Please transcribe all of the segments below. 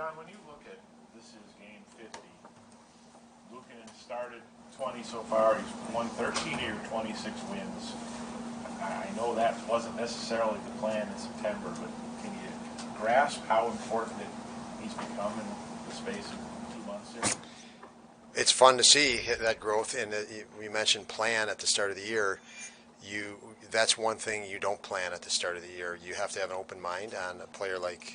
Tom, when you look at this is game 50, Luukkonen started 20 so far. He's won 13 of your 26 wins. I know that wasn't necessarily the plan in September, but can you grasp how important he's become in the space of 2 months here? It's fun to see that growth, and we mentioned plan at the start of the year. That's one thing you don't plan at the start of the year. You have to have an open mind on a player like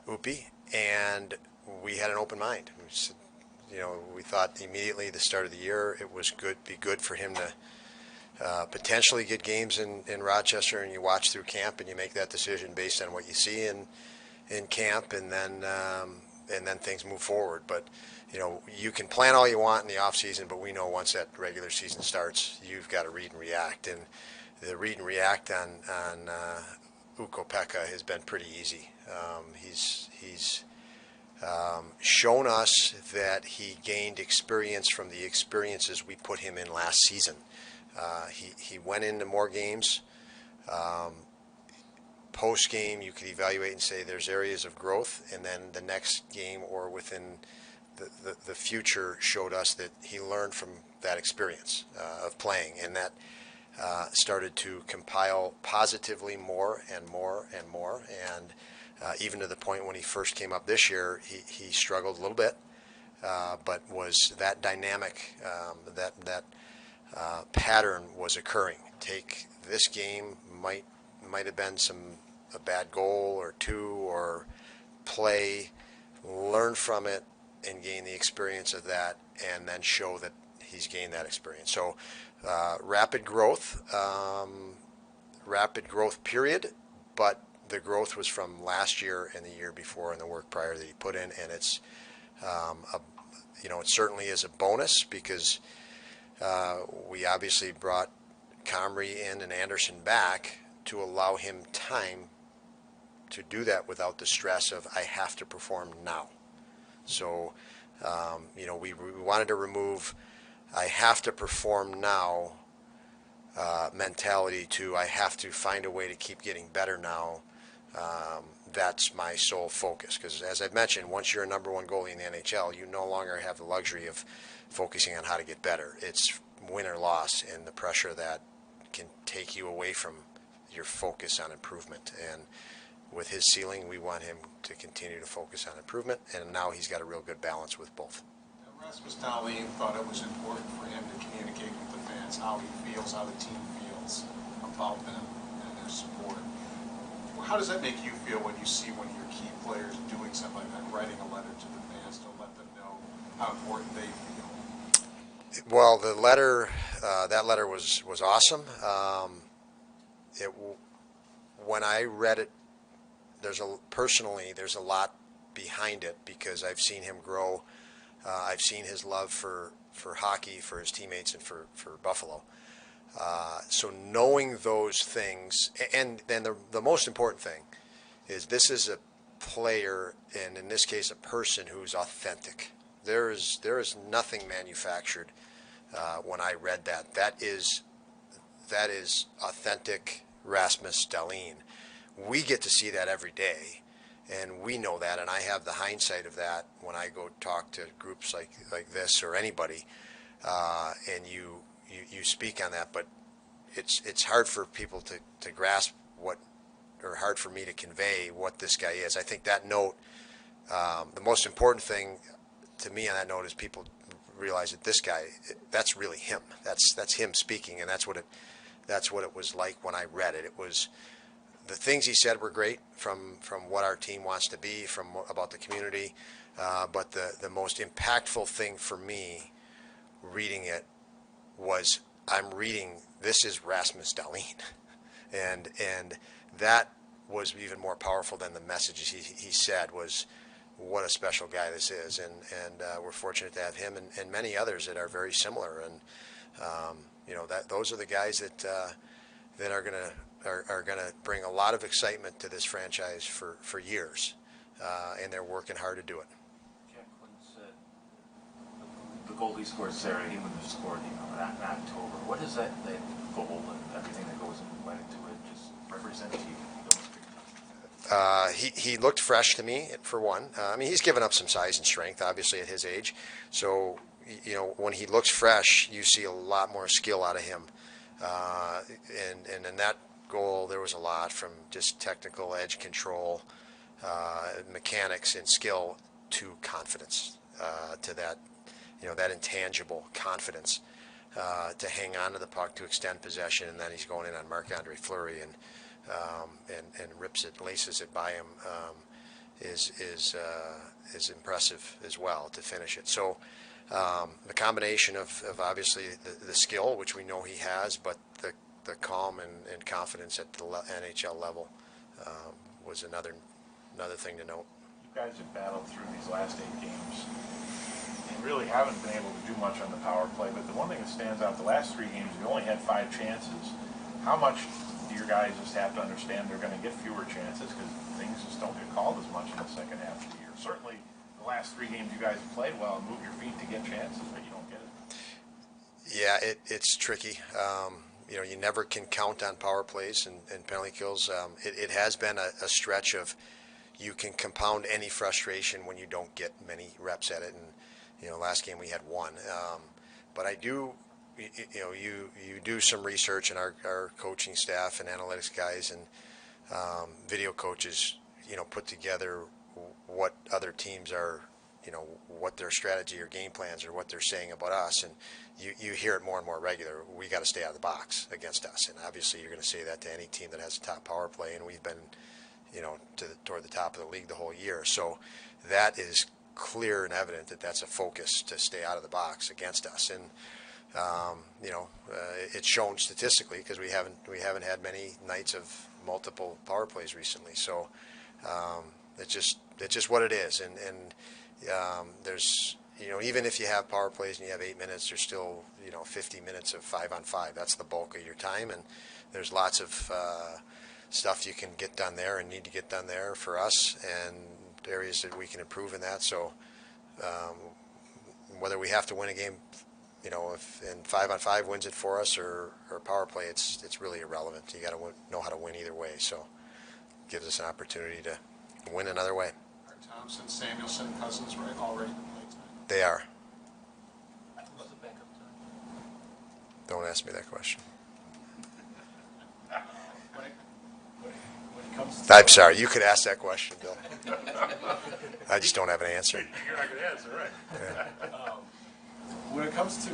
Upi, and we had an open mind. We thought immediately at the start of the year it was be good for him to potentially get games in Rochester, and you watch through camp and you make that decision based on what you see in camp, and then things move forward. But you can plan all you want in the off season, but we know once that regular season starts, you've got to read and react. And the read and react on Ukko-Pekka has been pretty easy. He's shown us that he gained experience from the experiences we put him in last season. He went into more games. Post game, you could evaluate and say there's areas of growth, and then the next game or within the future showed us that he learned from that experience of playing, and that started to compile positively more and more and more, and even to the point when he first came up this year, he struggled a little bit, but was that dynamic, that pattern was occurring. Take this game, might have been a bad goal or two or play, learn from it and gain the experience of that, and then show that he's gained that experience. So rapid growth period, but the growth was from last year and the year before and the work prior that he put in, and it's it certainly is a bonus because we obviously brought Comrie in and Anderson back to allow him time to do that without the stress of I have to perform now. So we wanted to remove I have to perform now mentality to I have to find a way to keep getting better now. That's my sole focus, because as I've mentioned, once you're a number one goalie in the NHL, you no longer have the luxury of focusing on how to get better. It's win or loss, and the pressure that can take you away from your focus on improvement. And with his ceiling, we want him to continue to focus on improvement, and now he's got a real good balance with both. Rasmus Dahlin thought it was important for him to communicate with the fans how he feels, how the team feels about them and their support. How does that make you feel when you see one of your key players doing something like that, writing a letter to the fans to let them know how important they feel? Well, the letter, that letter was awesome. When I read it, there's a lot behind it because I've seen him grow. I've seen his love for hockey, for his teammates, and for Buffalo. So knowing those things, and then the most important thing is this is a player, and in this case a person who's authentic. There is nothing manufactured. When I read that, that is authentic Rasmus Dahlin. We get to see that every day, and we know that, and I have the hindsight of that when I go talk to groups like this or anybody, and you speak on that. But it's hard for people to grasp what, or hard for me to convey what this guy is. I think that note, the most important thing to me on that note is people realize that this guy, that's really him. That's him speaking, and that's what it was like when I read it. It was, the things he said were great from what our team wants to be, about the community, but the most impactful thing for me reading it was I'm reading, this is Rasmus Dahlin, and that was even more powerful than the messages he said. Was what a special guy this is, and we're fortunate to have him and many others that are very similar, and those are the guys that are gonna bring a lot of excitement to this franchise for years, and they're working hard to do it. Jack Quinn said the goal he scored Saturday, he wouldn't have scored in October. What does that goal and everything that went into it just represent to you? He looked fresh to me, for one. I mean, he's given up some size and strength, obviously, at his age. So, when he looks fresh, you see a lot more skill out of him. And in that goal, there was a lot from just technical edge control, mechanics and skill to confidence, to that, that intangible confidence, to hang on to the puck, to extend possession, and then he's going in on Marc-Andre Fleury and rips it, laces it by him, is impressive as well to finish it. So the combination of obviously the skill, which we know he has, but the calm and confidence at the NHL level was another thing to note. You guys have battled through these last 8 games and really haven't been able to do much on the power play, but the one thing that stands out, the last 3 games, you only had 5 chances. How much do your guys just have to understand they're going to get fewer chances because things just don't get called as much in the second half of the year? Certainly, the last 3 games you guys have played well and move your feet to get chances, but you don't get it. Yeah, it's tricky. You never can count on power plays and penalty kills. It has been a stretch of you can compound any frustration when you don't get many reps at it. And, last game we had 1. But I do, you do some research, and our coaching staff and analytics guys and video coaches, put together what other teams are, what their strategy or game plans or what they're saying about us. And you hear it more and more regular. We got to stay out of the box against us. And obviously you're going to say that to any team that has a top power play. And we've been, toward the top of the league the whole year. So that is clear and evident that that's a focus to stay out of the box against us. And, it's shown statistically because we haven't had many nights of multiple power plays recently. So it's just what it is. And there's, even if you have power plays and you have 8 minutes, there's still, 50 minutes of 5-on-5. That's the bulk of your time. And there's lots of stuff you can get done there and need to get done there for us, and areas that we can improve in that. So whether we have to win a game, if in 5-on-5 wins it for us or power play, it's really irrelevant. You got to know how to win either way. So it gives us an opportunity to win another way. Are Thompson, Samuelson, Cousins already been played tonight? They are. Was it backup time? Don't ask me that question. When it comes to I'm sorry. You could ask that question, Bill. I just don't have an answer. You're not going to answer, right? Yeah. when it comes to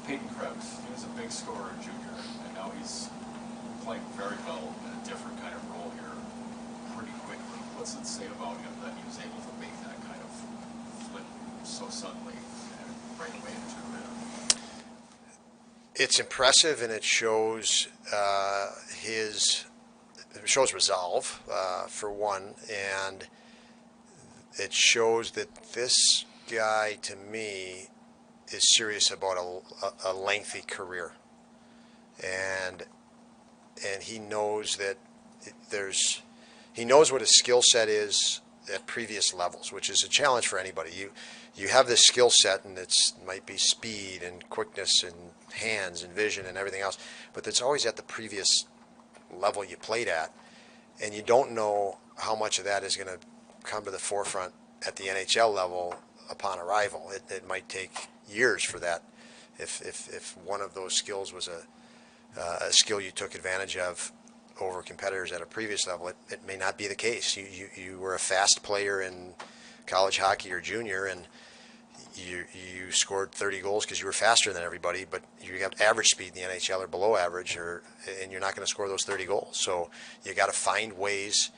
Peyton Krebs, he was a big scorer in junior, and now he's playing very well in a different kind of role here pretty quickly. What's it say about him that he was able to make that kind of flip so suddenly and right away into it? It's impressive, and it shows resolve, for one, and it shows that this guy, to me, is serious about a lengthy career, and he knows that he knows what his skill set is at previous levels, which is a challenge for anybody. You have this skill set, and it might be speed and quickness and hands and vision and everything else, but it's always at the previous level you played at, and you don't know how much of that is going to come to the forefront at the NHL level upon arrival. It might take years for that. If one of those skills was a skill you took advantage of over competitors at a previous level, it may not be the case. You were a fast player in college hockey or junior, and you scored 30 goals because you were faster than everybody, but you got average speed in the NHL or below average, and you're not going to score those 30 goals. So you got to find ways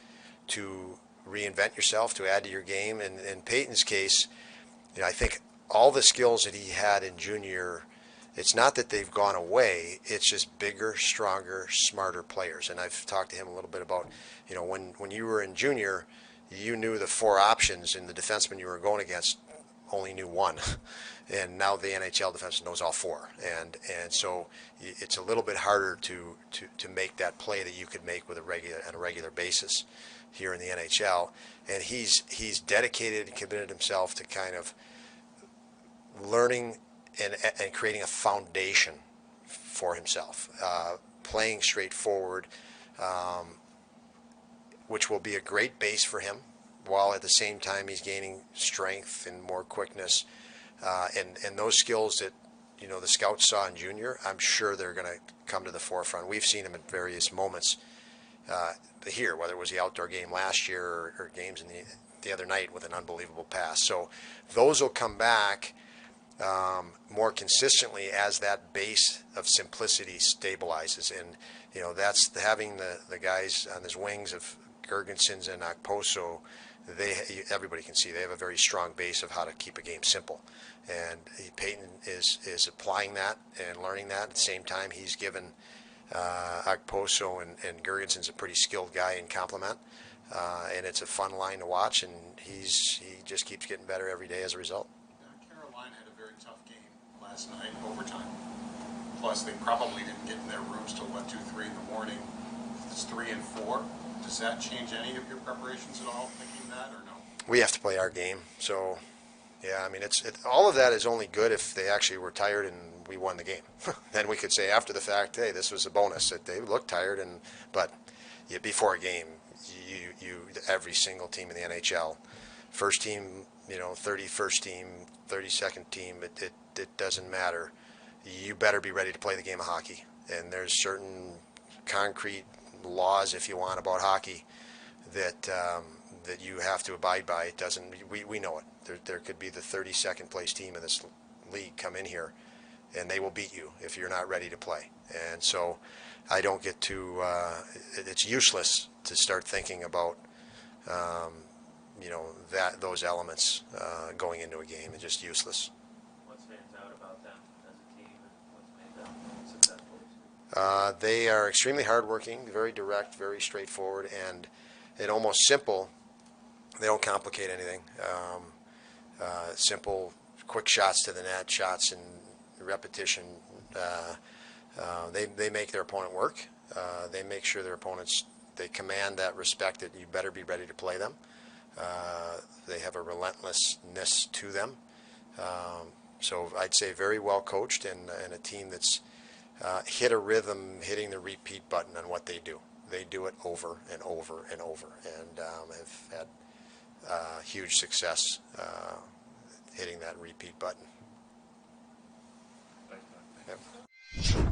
to reinvent yourself, to add to your game. And in Peyton's case, I think all the skills that he had in junior, it's not that they've gone away, it's just bigger, stronger, smarter players. And I've talked to him a little bit about, when you were in junior, you knew the 4 options, and the defenseman you were going against only knew 1. And now the NHL defenseman knows all 4. And so it's a little bit harder to make that play that you could make on a regular basis here in the NHL. And he's dedicated and committed himself to kind of learning and creating a foundation for himself, playing straightforward, which will be a great base for him, while at the same time he's gaining strength and more quickness, and those skills that the scouts saw in junior. I'm sure they're going to come to the forefront. We've seen him at various moments here, whether it was the outdoor game last year or games in the other night with an unbelievable pass. So those will come back more consistently as that base of simplicity stabilizes, and that's having the guys on his wings of Gergensons and Okposo. Everybody can see they have a very strong base of how to keep a game simple, and Peyton is applying that and learning that. At the same time, he's given Okposo and Gergensons a pretty skilled guy in complement, and it's a fun line to watch, and he just keeps getting better every day as a result. Carolina had a very tough game last night, overtime. Plus, they probably didn't get in their rooms till 2, 3 in the morning. It's 3 and 4. Does that change any of your preparations at all, thinking that, or no? We have to play our game. So, yeah, I mean, all of that is only good if they actually were tired and we won the game. Then we could say after the fact, hey, this was a bonus that they looked tired. But before a game, every single team in the NHL, first team, 31st team, 32nd team, it doesn't matter. You better be ready to play the game of hockey. And there's certain concrete laws, if you want, about hockey that you have to abide by. It doesn't. We know it. There could be the 32nd place team in this league come in here, and they will beat you if you're not ready to play. And so, I don't get to. It's useless to start thinking about, those elements going into a game. It's just useless. What stands out about them as a team, and what's made them successful? They are extremely hardworking, very direct, very straightforward, and almost simple. They don't complicate anything. Simple, quick shots to the net, shots in repetition. They make their opponent work. They make sure their opponents, they command that respect that you better be ready to play them. They have a relentlessness to them. So I'd say very well coached, and a team that's hit a rhythm, hitting the repeat button on what they do. They do it over and over and over, and have had huge success hitting that repeat button. Thanks, man. Yep.